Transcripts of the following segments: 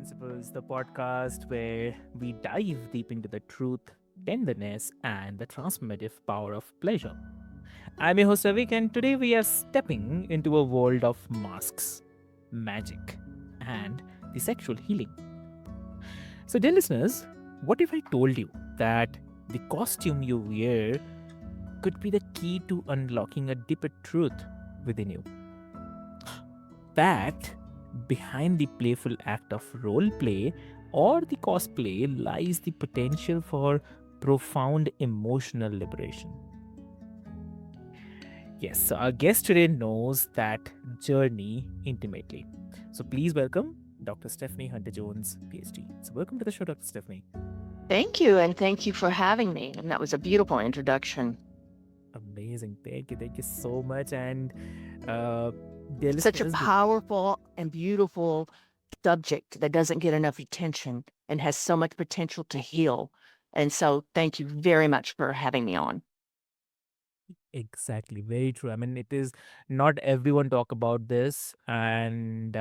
Principles, the podcast where we dive deep into the truth, tenderness, and the transformative power of pleasure. I'm your host Avik, and today we are stepping into a world of masks, magic, and the sexual healing. So, dear listeners, what if I told you that the costume you wear could be the key to unlocking a deeper truth within you? That behind the playful act of role play or the cosplay lies the potential for profound emotional liberation. Yes, so our guest today knows that journey intimately. So please welcome Dr. Stephanie Hunter Jones, PhD. So welcome to the show, Dr. Stephanie. Thank you, and thank you for having me. And that was a beautiful introduction. Amazing. Thank you so much. And uh, dear Such a listeners, powerful and beautiful subject that doesn't get enough attention and has so much potential to heal. And so, thank you very much for having me on. exactly, very true. I mean, it is not everyone talk about this, and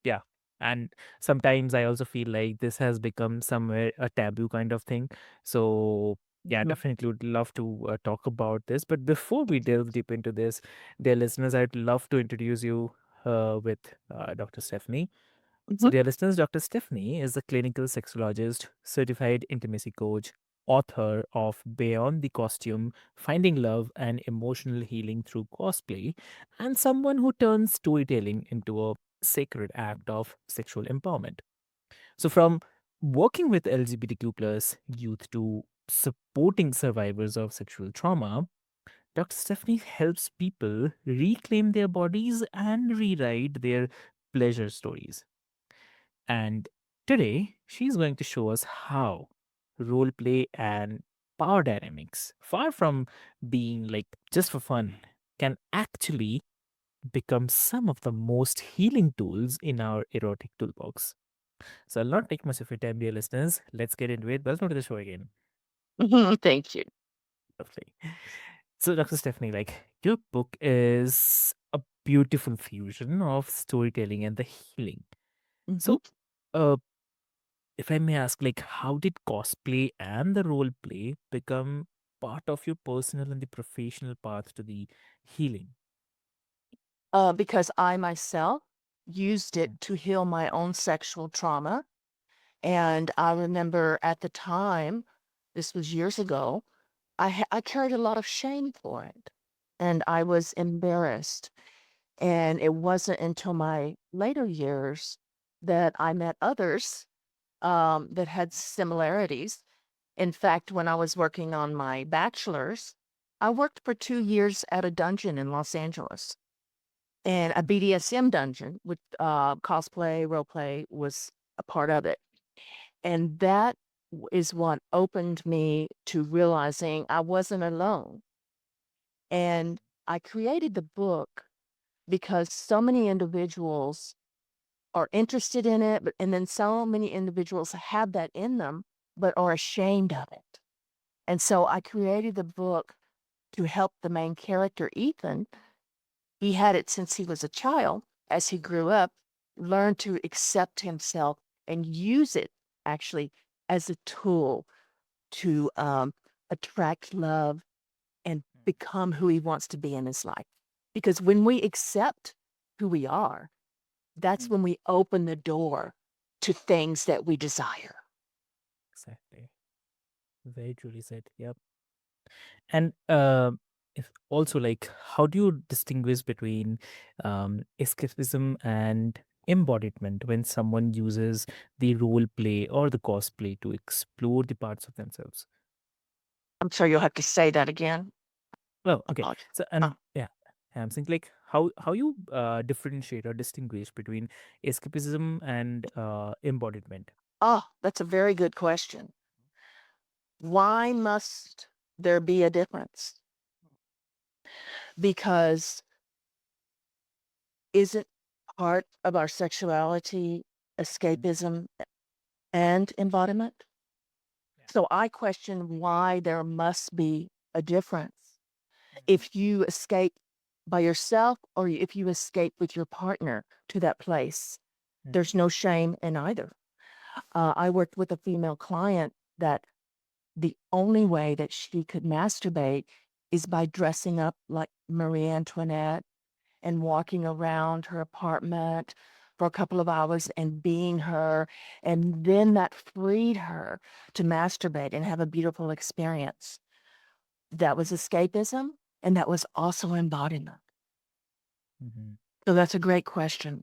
yeah, and sometimes I also feel like this has become somewhere a taboo kind of thing. So yeah, Mhm. definitely would love to talk about this. But before we delve deep into this, dear listeners, I'd love to introduce you with Dr. Stephanie. So, Mhm. dear listeners, Dr. Stephanie is a clinical sexologist, certified intimacy coach, author of Beyond the Costume Finding Love and Emotional Healing Through Cosplay, and someone who turns storytelling into a sacred act of sexual empowerment. So, from working with LGBTQ plus youth to supporting survivors of sexual trauma, Dr. Stephanie helps people reclaim their bodies and rewrite their pleasure stories. And today, she's going to show us how role play and power dynamics, far from being like just for fun, can actually become some of the most healing tools in our erotic toolbox. So I'll not take much of your time, dear listeners. Let's get into it. Welcome to the show again. Thank you. Lovely. So, Dr. Stephanie, like your book is a beautiful fusion of storytelling and the healing. Mhm. So, uh, if I may ask, like, how did cosplay and the role play become part of your personal and the professional path to the healing? Because I myself used it Mm, to heal my own sexual trauma. And I remember at the time, this was years ago, I carried a lot of shame for it. And I was embarrassed. And it wasn't until my later years that I met others that had similarities. In fact, when I was working on my bachelor's, I worked for 2 years at a dungeon in Los Angeles and a BDSM dungeon with cosplay, role play was a part of it. And that is what opened me to realizing I wasn't alone. And I created the book because so many individuals are interested in it, but and then so many individuals have that in them, but are ashamed of it. And so I created the book to help the main character, Ethan. He had it since he was a child. As he grew up, learn to accept himself and use it actually as a tool to attract love and become who he wants to be in his life. Because when we accept who we are, that's mm, when we open the door to things that we desire. exactly. Very truly said. Yep. And if also like, how do you distinguish between escapism and embodiment when someone uses the role play or the cosplay to explore the parts of themselves? I'm sorry, you'll have to say that again. Well, okay. Apologize. So, Uh, and yeah, I'm saying like how you differentiate or distinguish between escapism and embodiment. that's a very good question. Why must there be a difference? Because isn't part of our sexuality Mm, escapism and embodiment? yeah. So I question why there must be a difference. Mm, If you escape by yourself or if you escape with your partner to that place, mm, there's no shame in either. I worked with a female client that the only way that she could masturbate is by dressing up like Marie Antoinette and walking around her apartment for a couple of hours and being her. And then that freed her to masturbate and have a beautiful experience. That was escapism, and that was also embodiment. Mhm. So that's a great question.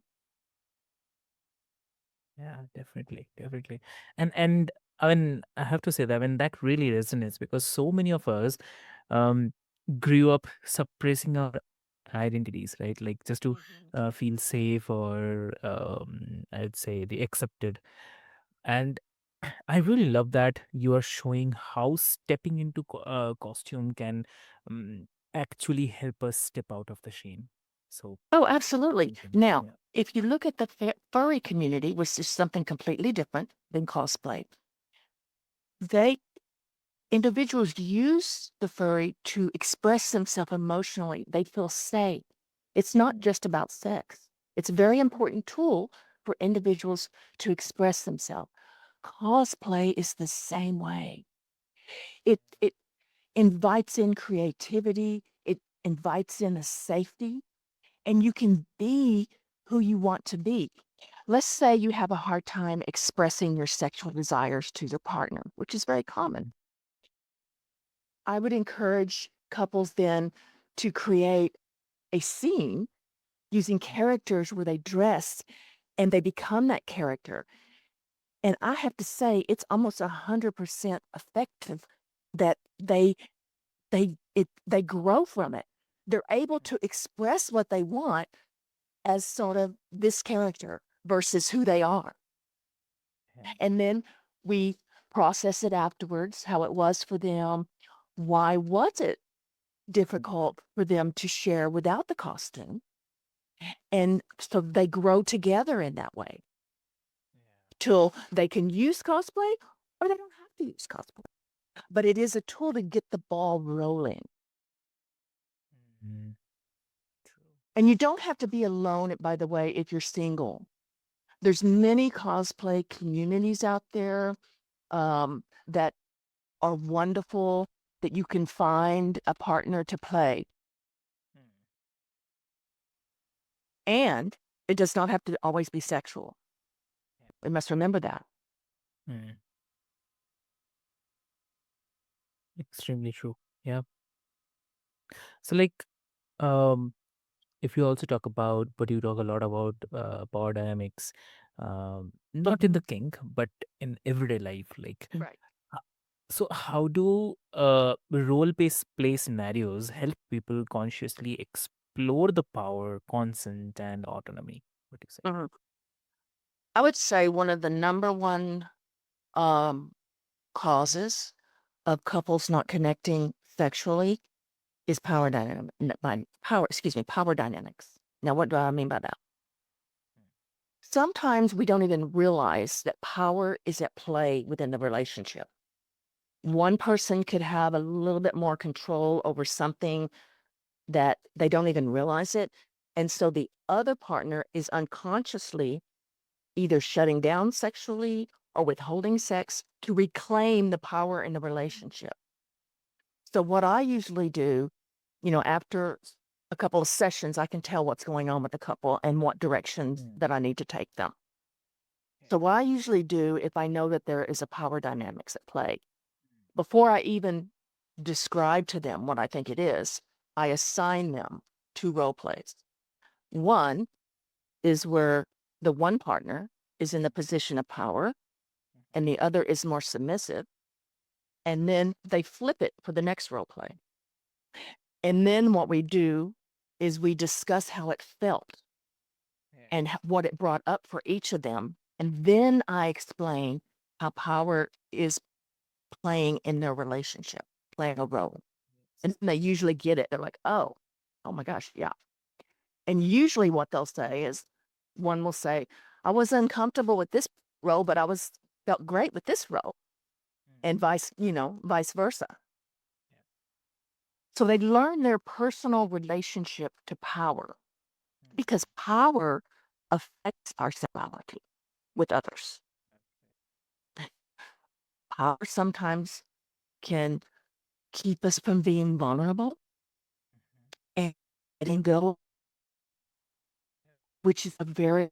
Yeah, definitely, definitely. And I mean, I have to say that, I mean, that really resonates because so many of us um grew up suppressing our identities, right? Like just to Mhm. feel safe or I'd say the accepted. And I really love that you are showing how stepping into costume can actually help us step out of the shame. So, Oh, absolutely. amazing. Now, Yeah. if you look at the furry community, which is something completely different than cosplay, they individuals use the furry to express themselves emotionally. They feel safe. It's not Mm, just about sex. It's a very important tool for individuals to express themselves. Cosplay is the same way. It invites in creativity, it invites in a safety, and you can be who you want to be. Let's say you have a hard time expressing your sexual desires to your partner, which is very common. I would encourage couples then to create a scene using characters where they dress and they become that character. And I have to say, it's almost 100% effective that they grow from it. They're able to express what they want as sort of this character versus who they are. yeah. And then we process it afterwards, how it was for them. Why was it Mm, difficult for them to share without the costume? And so they grow together in that way till they can use cosplay or they don't have to use cosplay. But it is a tool to get the ball rolling. yeah. Mm, true. And you don't have to be alone, by the way, if you're single. There's many cosplay communities out there that are wonderful that you can find a partner to play. Mm, And it does not have to always be sexual. yeah. We must remember that. Mm, extremely true. Yeah. So like um if you also talk about, but you talk a lot about power dynamics, not in the kink but in everyday life, like Right. uh, so how do play scenarios help people consciously explore the power, consent, and autonomy? What do you say? Mhm. I would say one of the number one um, causes of couples not connecting sexually is power dynamic by power, excuse me, power dynamics. Now, what do I mean by that? Sometimes we don't even realize that power is at play within the relationship. One person could have a little bit more control over something that they don't even realize it. And so the other partner is unconsciously either shutting down sexually or withholding sex to reclaim the power in the relationship. So what I usually do, after a couple of sessions, I can tell what's going on with the couple and what directions Mm, that I need to take them. yeah. So what I usually do if I know that there is a power dynamics at play, before I even describe to them what I think it is, I assign them two role plays. One is where the one partner is in the position of power and the other is more submissive. And then they flip it for the next role play. And then what we do is we discuss how it felt Yeah. and what it brought up for each of them. And then I explain how power is playing in their relationship, playing a role. And they usually get it. They're like, oh my gosh, yeah. And usually what they'll say is one will say, I was uncomfortable with this role, but I was felt great with this role. Mm, And vice versa. yeah. So they learn their personal relationship to power Mm, because power affects our sexuality with others. Power sometimes can keep us from being vulnerable and letting go, which is a very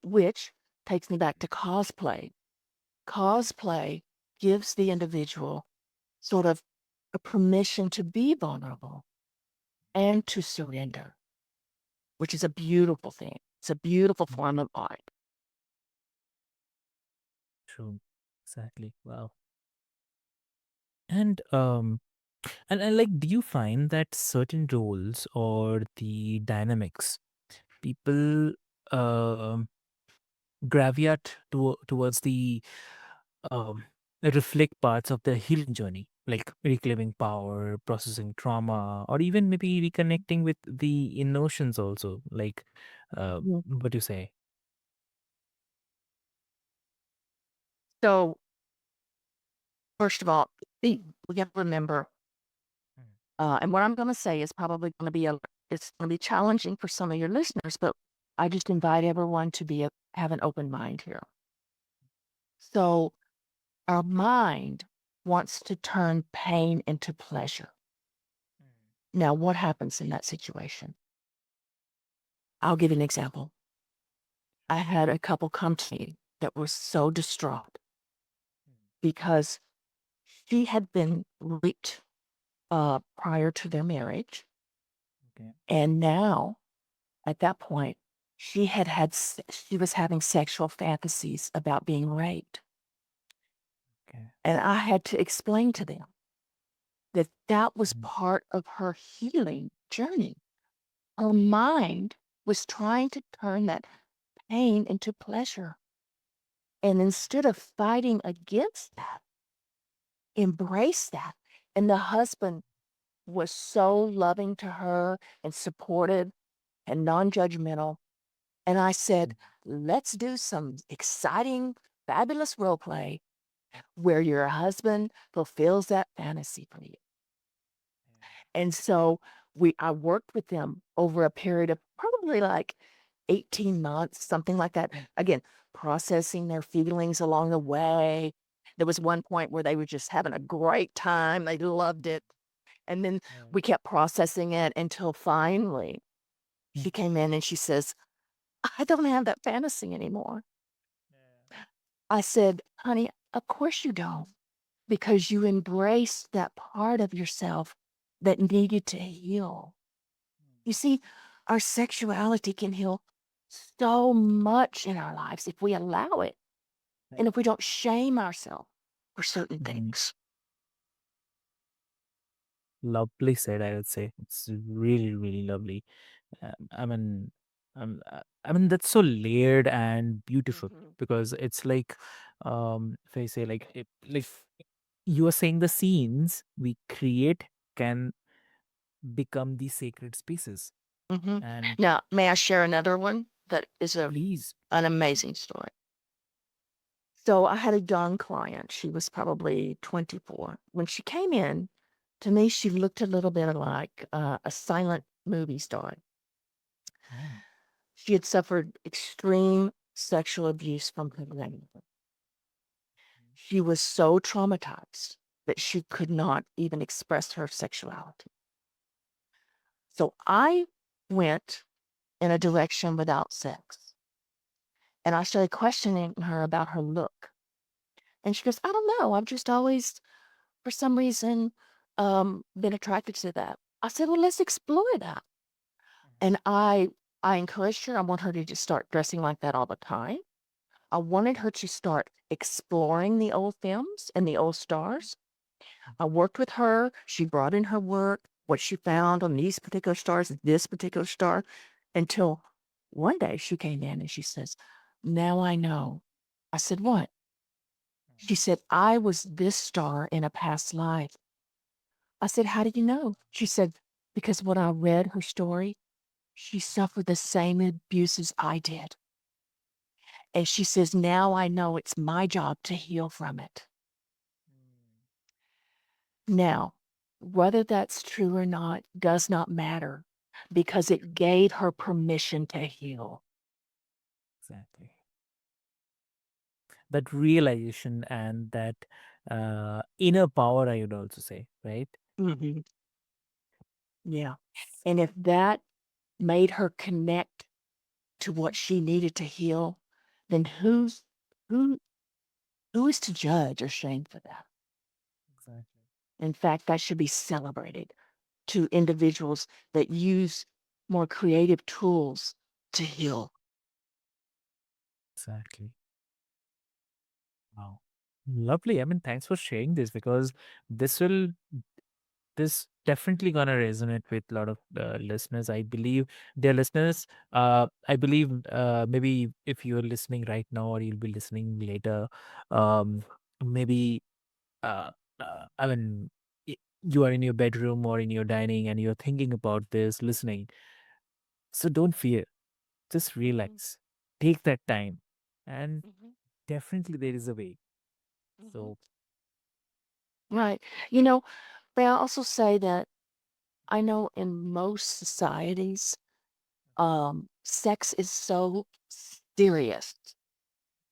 which takes me back to cosplay. Cosplay gives the individual sort of a permission to be vulnerable and to surrender, which is a beautiful thing. It's a beautiful Mm. form of art. True. Exactly. Wow. And and like, do you find that certain roles or the dynamics people um gravitate towards um reflect parts of their healing journey, like reclaiming power, processing trauma, or even maybe reconnecting with the emotions also, like Mhm. what do you say? So, first of all, we got to remember, Mm. and what I'm going to say is probably going to be it's going to be challenging for some of your listeners, but I just invite everyone to have an open mind here. So, our mind wants to turn pain into pleasure. Now, what happens in that situation? I'll give you an example. I had a couple come to me that was so distraught because she had been raped prior to their marriage. Okay. And now, at that point, she was having sexual fantasies about being raped. Okay. And I had to explain to them that that was Mhm. part of her healing journey. Her mind was trying to turn that pain into pleasure. And instead of fighting against that, embrace that. And the husband was so loving to her and supportive and non judgmental. And I said, let's do some exciting, fabulous role play where your husband fulfills that fantasy for you. And so I worked with them over a period of probably like 18 months, something like that. Again, processing their feelings along the way. There was one point where they were just having a great time. They loved it. And then Right. we kept processing it until finally she came in and she says, I don't have that fantasy anymore. I said, honey, of course you don't, because you embraced that part of yourself that needed to heal. You see, our sexuality can heal so much in our lives if we allow it and Right. if we don't shame ourselves for certain Mhm. things. Lovely said, I would say. It's really, really lovely. I mean, that's so layered and beautiful Mhm. because it's like, if I say like you are saying the scenes we create can become the sacred spaces. Mhm. And Now, may I share another one that is please, an amazing story? So I had a young client. She was probably 24. When she came in, to me, she looked a little bit like a silent movie star. mm, She had suffered extreme sexual abuse from her grandmother. She was so traumatized that she could not even express her sexuality. So I went in a direction without sex. And I started questioning her about her look. And she goes, I don't know. I've just always, for some reason, been attracted to that. I said, well, let's explore that. And I encouraged her. I want her to just start dressing like that all the time. I wanted her to start exploring the old films and the old stars. I worked with her. She brought in her work, what she found on these particular stars, this particular star, until one day she came in and she says, now I know. I said, what? She said, I was this star in a past life. I said, how did you know? She said, because when I read her story, she suffered the same abuses I did. And she says, now I know it's my job to heal from it. Now, whether that's true or not does not matter because it gave her permission to heal. exactly. that realization and that inner power, I would also say, right? Mhm. Yeah. And if that made her connect to what she needed to heal, then who who is to judge or shame for that? Exactly. In fact, that should be celebrated to individuals that use more creative tools to heal. Exactly. Wow. Lovely. I mean, thanks for sharing this because this will this definitely gonna resonate with a lot of listeners. I believe dear listeners, I believe maybe if you're listening right now or you'll be listening later, um, maybe uh, I mean, you are in your bedroom or in your dining and you're thinking about this, listening. So don't fear, just Mhm, relax, take that time, and mhm, definitely there is a way. mhm. So, Right. You know, may I also say that I know in most societies, sex is so serious.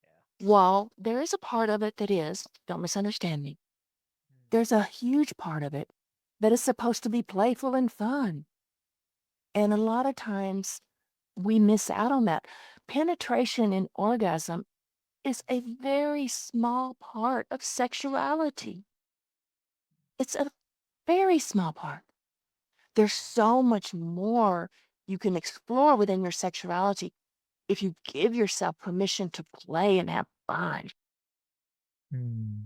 yeah. While there is a part of it that is, don't misunderstand me, there's a huge part of it that is supposed to be playful and fun. And a lot of times we miss out on that. Penetration and orgasm is a very small part of sexuality. It's a very small part. There's so much more you can explore within your sexuality if you give yourself permission to play and have fun. Hmm.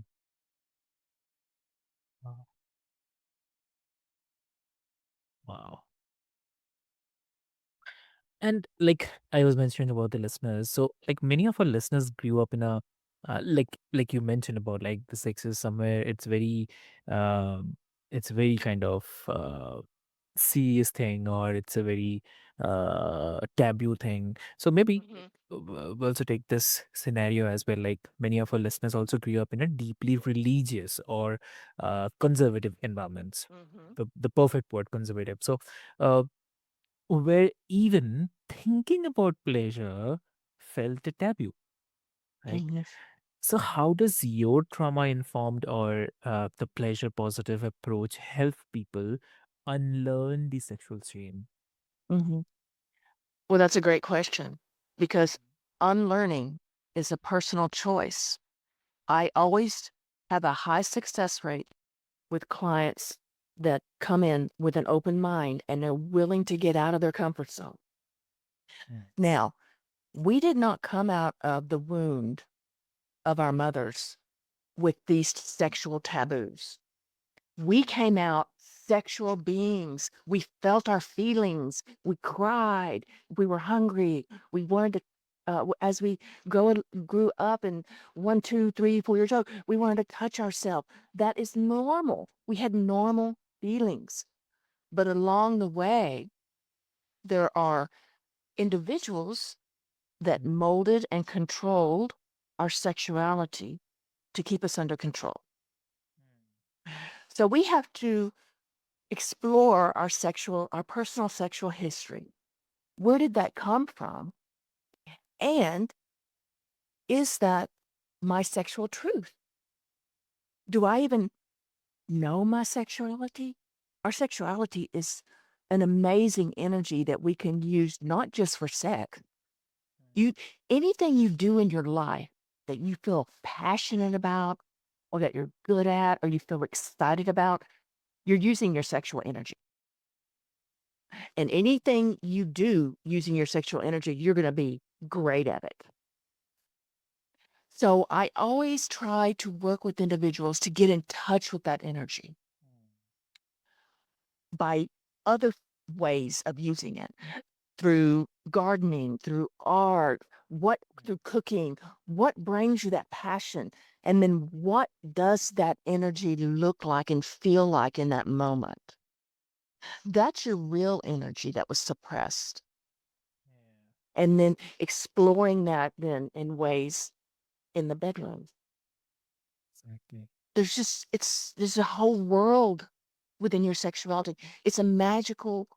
Wow. Wow. And like I was mentioning about the listeners, so like many of our listeners grew up in a like you mentioned about like the sex is somewhere um it's very kind of serious thing or it's a very taboo thing. So maybe Mhm, we'll also take this scenario as well. Like many of our listeners also grew up in a deeply religious or conservative environments. mhm, The perfect word, conservative. So uh, where even thinking about pleasure felt a taboo, right? mhm, So, how does your trauma informed or the pleasure positive approach help people unlearn the sexual shame? mhm. Well, that's a great question because unlearning is a personal choice. I always have a high success rate with clients that come in with an open mind and they're willing to get out of their comfort zone. Mm, Now, we did not come out of the wound of our mothers with these sexual taboos. We came out sexual beings. We felt our feelings. We cried. We were hungry. We wanted to, as we grew up and 1, 2, 3, 4 years old, we wanted to touch ourselves. That is normal. We had normal feelings. But along the way, there are individuals that mm, molded and controlled our sexuality to keep us under control. So we have to explore our personal sexual history. Where did that come from? And is that my sexual truth? Do I even know my sexuality? Our sexuality is an amazing energy that we can use not just for sex. You anything you do in your life that you feel passionate about or that you're good at or you feel excited about, you're using your sexual energy. And anything you do using your sexual energy, you're going to be great at it. So I always try to work with individuals to get in touch with that energy by other ways of using it through gardening, through art, through cooking, what brings you that passion? And then what does that energy look like and feel like in that moment? That's your real energy that was suppressed. yeah, And then exploring that then in ways in the bedroom. exactly. There's a whole world within your sexuality. It's a magical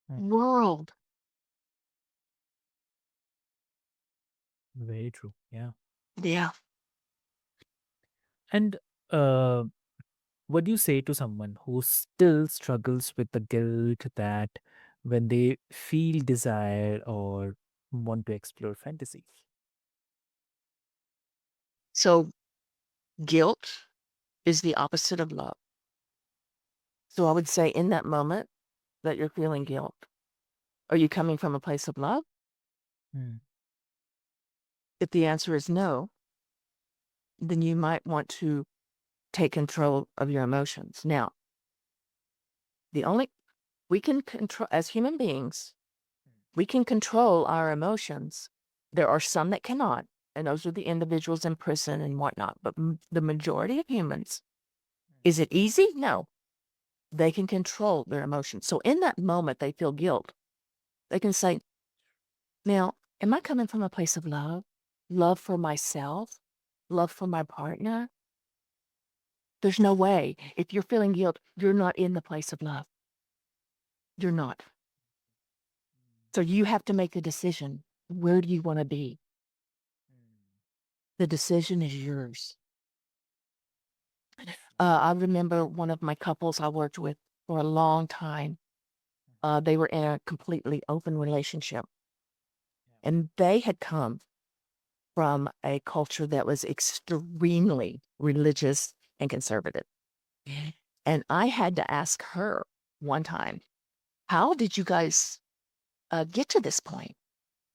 Mm, world. very true. Yeah. Yeah. And uh, what do you say to someone who still struggles with the guilt that when they feel desire or want to explore fantasy? So guilt is the opposite of love. So I would say in that moment that you're feeling guilt, are you coming from a place of love? Mm, If the answer is no, then you might want to take control of your emotions. Now, the only we can control as human beings, we can control our emotions. There are some that cannot, and those are the individuals in prison and whatnot. But the majority of humans, is it easy? No. They can control their emotions. So in that moment, they feel guilt. They can say, now, am I coming from a place of love? Love for myself? Love for my partner? There's no way. If you're feeling guilt, you're not in the place of love. You're not. So you have to make a decision. Where do you want to be? The decision is yours. I remember one of my couples I worked with for a long time. They were in a completely open relationship, and they had come from a culture that was extremely religious and conservative. And I had to ask her one time, how did you guys get to this point?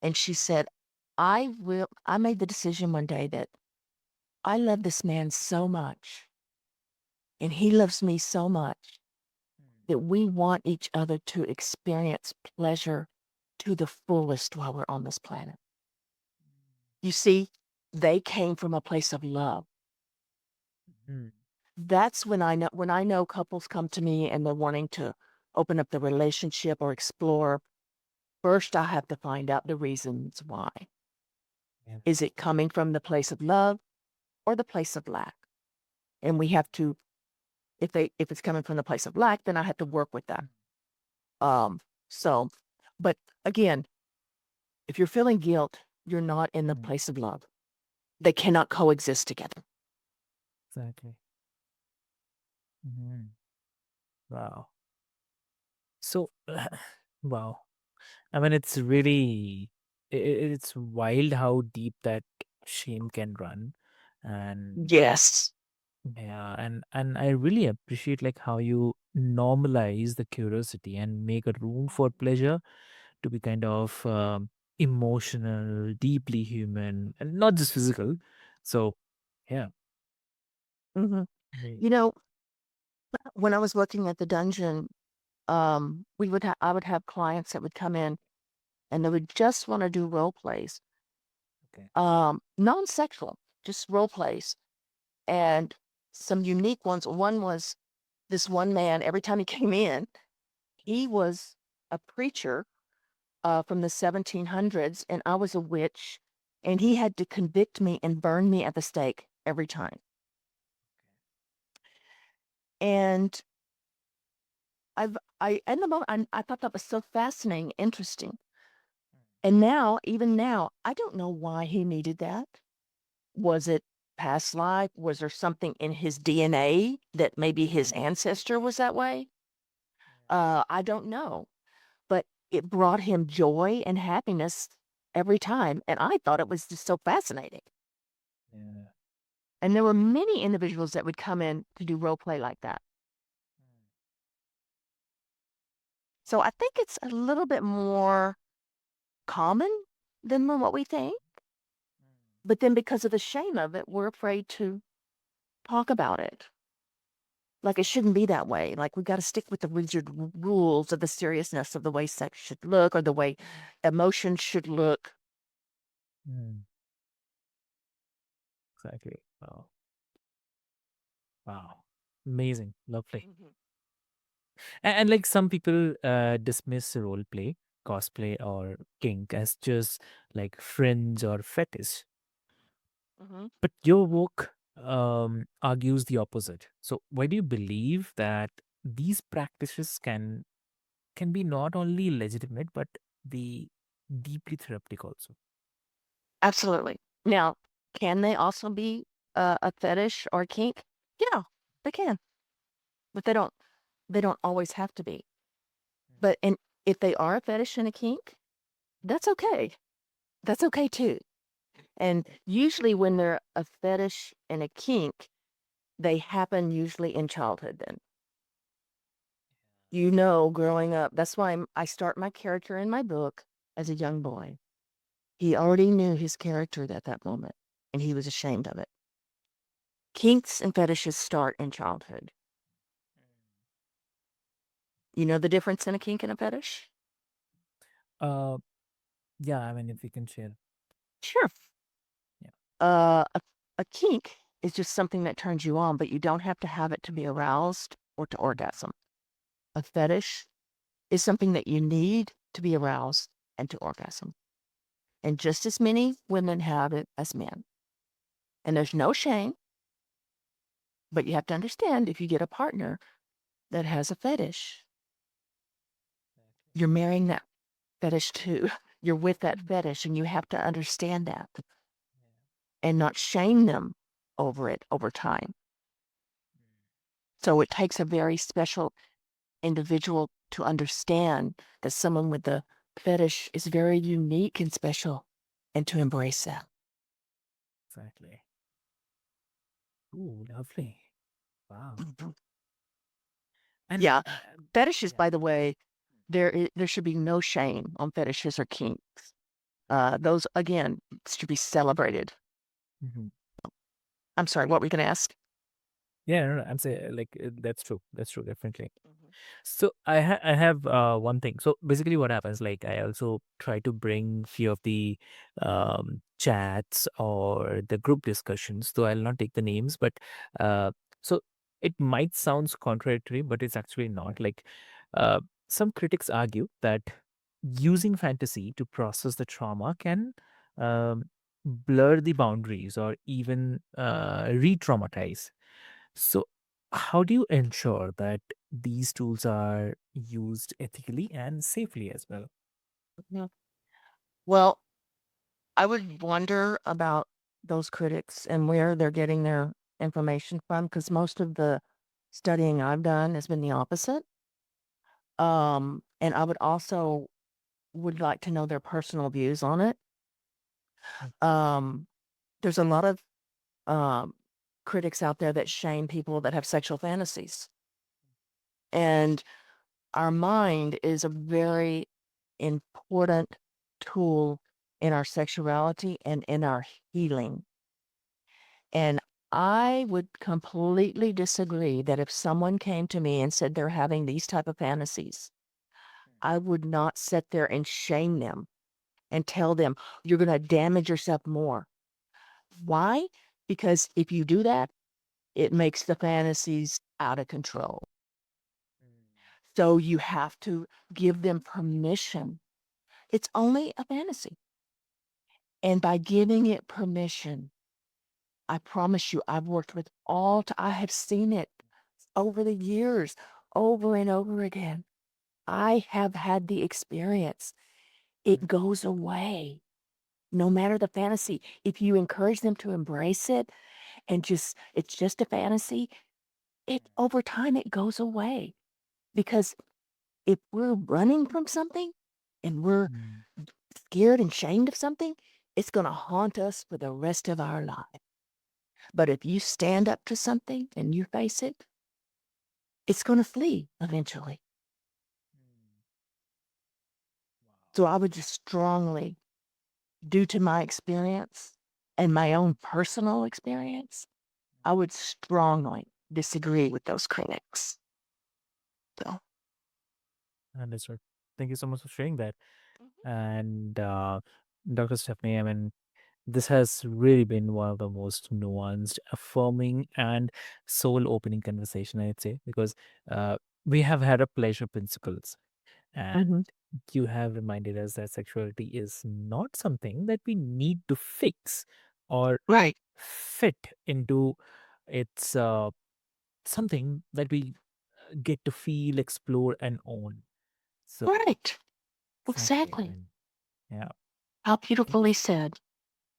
And she said, I made the decision one day that I love this man so much and he loves me so much that we want each other to experience pleasure to the fullest while we're on this planet. You see, they came from a place of love. mm, That's when I know couples come to me and they're wanting to open up the relationship or explore, first I have to find out the reasons why. yeah, Is it coming from the place of love or the place of lack? And we have to, if it's coming from the place of lack, then I have to work with that. mm, Um, so, but again, if you're feeling guilt, you're not in the mm, place of love. They cannot coexist together. exactly. Mhm. Wow. So, wow. I mean, it's really, it's wild how deep that shame can run. And Yes. yeah, and I really appreciate like how you normalize the curiosity and make a room for pleasure to be kind of emotional, deeply human, and not just physical. So, yeah. hmm Right. You know, when I was working at the dungeon, I would have clients that would come in and they would just want to do role plays, Okay. non-sexual, just role plays, and some unique ones. One was this one man. Every time he came in, he was a preacher from the 1700s, and I was a witch, and he had to convict me and burn me at the stake every time. And I in the moment I thought that was so fascinating, interesting. And now, even now, I don't know why he needed that. Was it past life? Was there something in his DNA that maybe his ancestor was that way? I don't know, but it brought him joy and happiness every time, and I thought it was just so fascinating. Yeah. And there were many individuals that would come in to do role play like that. So I think it's a little bit more common than what we think. But then because of the shame of it, we're afraid to talk about it. Like, it shouldn't be that way. Like, we gotta stick with the rigid rules of the seriousness of the way sex should look or the way emotions should look. Mm, exactly. Wow. Wow. Amazing. Lovely. Mhm, And like some people dismiss role play, cosplay, or kink as just like fringe or fetish. mhm. But your work argues the opposite. So why do you believe that these practices can be not only legitimate but be deeply therapeutic also? Absolutely. Now, can they also be a fetish or a kink? Yeah, they can, but they don't always have to be. But and if they are a fetish and a kink, that's okay. That's okay too. And usually when they're a fetish and a kink, they happen usually in childhood then. Growing up, that's why I start my character in my book as a young boy. He already knew his character at that moment, and he was ashamed of it. Kinks and fetishes start in childhood. You know the difference in a kink and a fetish? Uh, yeah, I mean, if we can share. Sure. Yeah. A kink is just something that turns you on, but you don't have to have it to be aroused or to orgasm. A fetish is something that you need to be aroused and to orgasm. And just as many women have it as men. And there's no shame, but you have to understand if you get a partner that has a fetish, you're marrying that fetish too. You're with that fetish, and you have to understand that and not shame them over it over time. So it takes a very special individual to understand that someone with a fetish is very unique and special and to embrace that. Exactly. Ooh, lovely. Wow. Mhm. And Yeah. Fetishes, yeah. by the way, there should be no shame on fetishes or kinks. Those again should be celebrated. Mhm. I'm sorry, what were you gonna ask? Yeah, no, no, I'm saying like that's true. That's true, definitely. Mhm. So I have one thing. So basically, what happens? Like I also try to bring few of the chats or the group discussions. Though I'll not take the names, but uh, so it might sounds contradictory, but it's actually not. Like uh, some critics argue that using fantasy to process the trauma can um, blur the boundaries or even re-traumatize. So, how do you ensure that these tools are used ethically and safely as well? Yeah. Well, I would wonder about those critics and where they're getting their information from, because most of the studying I've done has been the opposite. And I would also would like to know their personal views on it. Mm. Um, there's a lot of um, critics out there that shame people that have sexual fantasies. And our mind is a very important tool in our sexuality and in our healing. And I would completely disagree that if someone came to me and said they're having these type of fantasies, I would not sit there and shame them and tell them you're going to damage yourself more. Why? Because if you do that, it makes the fantasies out of control. So you have to give them permission. It's only a fantasy. And by giving it permission, I promise you, I've worked with I have seen it over the years, over and over again. I have had the experience. It goes away. No matter the fantasy, if you encourage them to embrace it and it's just a fantasy, it over time it goes away. Because if we're running from something and we're Mm. scared and shamed of something, it's going to haunt us for the rest of our life. But if you stand up to something and you face it, it's going to flee eventually. So I would just strongly, due to my experience and my own personal experience, I would strongly disagree with those critics. So, Understood. Thank you so much for sharing that. mhm. And Dr. Stephanie, I mean, this has really been one of the most nuanced, affirming, and soul opening conversation, I'd say, because uh, we have had a pleasure principles. And Mhm. you have reminded us that sexuality is not something that we need to fix or Right, fit into. It's something that we get to feel, explore, and own. So, right, exactly. I exactly. mean, yeah. How Thank you. beautifully said.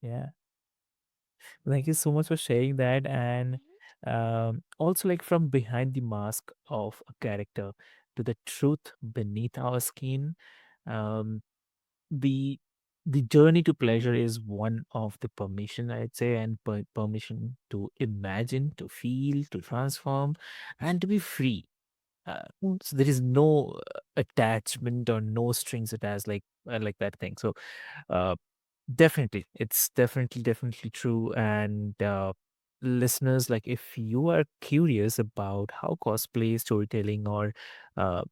Yeah. Thank you so much for sharing that. And also, like from behind the mask of a character to the truth beneath our skin, um, the the journey to pleasure is one of the permission, I'd say, and permission to imagine, to feel, to transform, and to be free. So there is no attachment or no strings attached, like that thing. So uh, definitely, it's definitely true. And listeners, like if you are curious about how cosplay, storytelling, or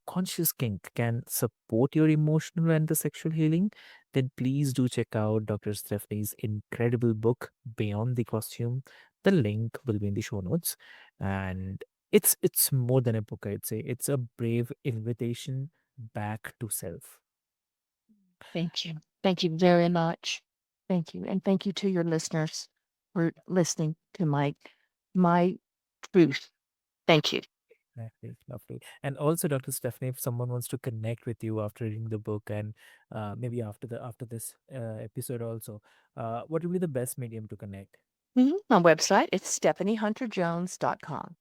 conscious kink can support your emotional and the sexual healing, then please do check out Dr. Stephanie's incredible book, Beyond the Costume. The link will be in the show notes. And it's more than a book, I'd say. It's a brave invitation back to self. Thank you. Thank you very much. Thank you. And thank you to your listeners for listening to my truth. Thank you. Lovely, lovely. And also, Dr. Stephanie, if someone wants to connect with you after reading the book and maybe after this episode also, what will be the best medium to connect? My website, it's stephaniehunterjones.com.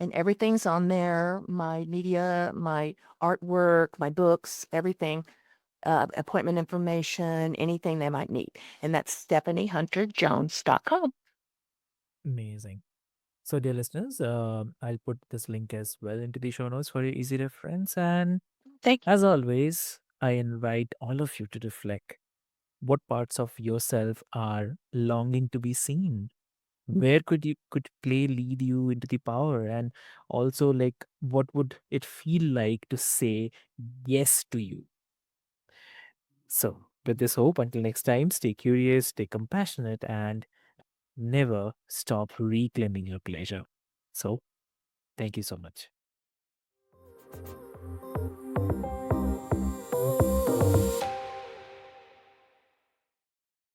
And everything's on there, my media, my artwork, my books, everything, appointment information, anything they might need. And that's stephaniehunterjones.com. Amazing. So, dear listeners, I'll put this link as well into the show notes for your easy reference. And Thank you. as always, I invite all of you to reflect what parts of yourself are longing to be seen. Where could play lead you into the power, and also like what would it feel like to say yes to you? So with this hope, until next time, stay curious, stay compassionate, and never stop reclaiming your pleasure. So thank you so much.